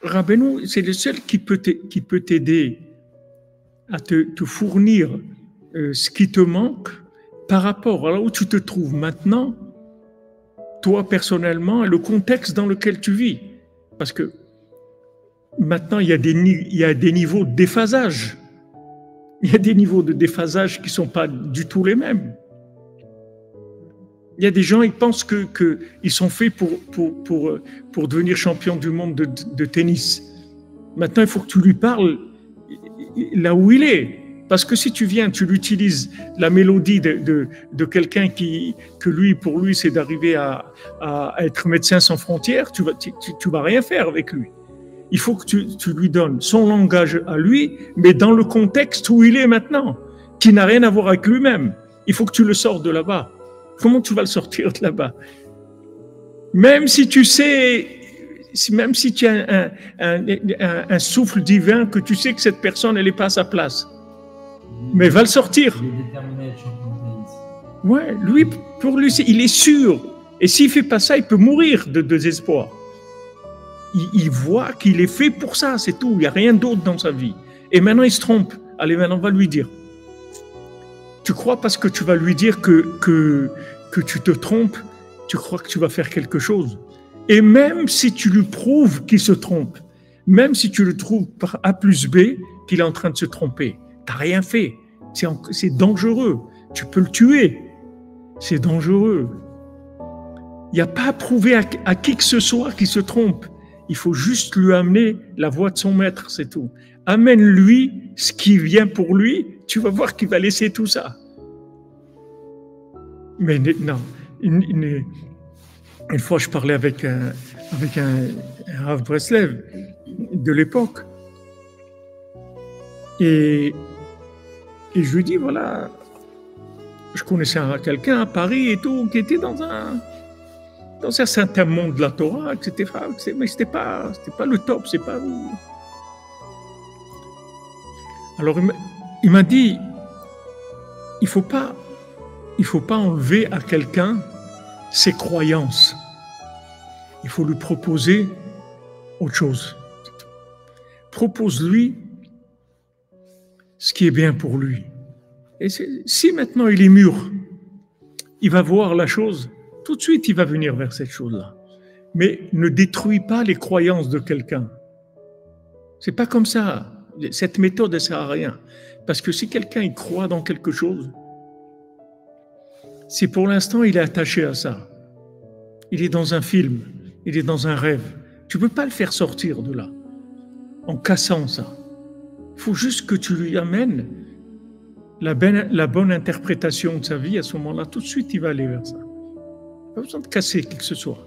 Rabbeinu, c'est le seul qui peut t'aider à te fournir ce qui te manque par rapport à là où tu te trouves maintenant, toi personnellement, et le contexte dans lequel tu vis. Parce que maintenant, il y a des niveaux de déphasage. Il y a des niveaux de déphasage qui ne sont pas du tout les mêmes. Il y a des gens, ils pensent qu'ils sont faits pour devenir champion du monde de tennis. Maintenant, il faut que tu lui parles là où il est. Parce que si tu viens, tu l'utilises, la mélodie de quelqu'un que lui, pour lui, c'est d'arriver à être médecin sans frontières, tu vas rien faire avec lui. Il faut que tu lui donnes son langage à lui, mais dans le contexte où il est maintenant, qui n'a rien à voir avec lui-même. Il faut que tu le sortes de là-bas. Comment tu vas le sortir de là-bas? Même si tu sais, même si tu as un souffle divin, que tu sais que cette personne, elle n'est pas à sa place. Mais va le sortir. Il est déterminé à être champion de tennis. Ouais, lui, pour lui, il est sûr. Et s'il ne fait pas ça, il peut mourir de désespoir. Il voit qu'il est fait pour ça, c'est tout. Il n'y a rien d'autre dans sa vie. Et maintenant, il se trompe. Allez, maintenant, on va lui dire. Tu crois parce que tu vas lui dire que tu te trompes, tu crois que tu vas faire quelque chose. Et même si tu lui prouves qu'il se trompe, même si tu le trouves par A plus B qu'il est en train de se tromper, tu n'as rien fait. C'est dangereux. Tu peux le tuer. C'est dangereux. Il n'y a pas à prouver à qui que ce soit qu'il se trompe. Il faut juste lui amener la voix de son maître, c'est tout. Amène-lui ce qui vient pour lui, tu vas voir qu'il va laisser tout ça. Mais non, une fois je parlais avec un Rav Breslev de l'époque, et je lui dis, voilà, je connaissais quelqu'un à Paris et tout, qui était dans un certain monde de la Torah, etc. Mais c'était pas le top, c'est pas où. Alors il m'a dit, il faut pas enlever à quelqu'un ses croyances. Il faut lui proposer autre chose. Propose-lui ce qui est bien pour lui. Et si maintenant il est mûr, il va voir la chose, tout de suite il va venir vers cette chose-là. Mais ne détruis pas les croyances de quelqu'un. C'est pas comme ça. Cette méthode ne sert à rien. Parce que si quelqu'un il croit dans quelque chose, si pour l'instant il est attaché à ça, il est dans un film, il est dans un rêve, tu ne peux pas le faire sortir de là en cassant ça. Il faut juste que tu lui amènes la bonne interprétation de sa vie. À ce moment-là, tout de suite il va aller vers ça. Pas besoin de casser qui que ce soit.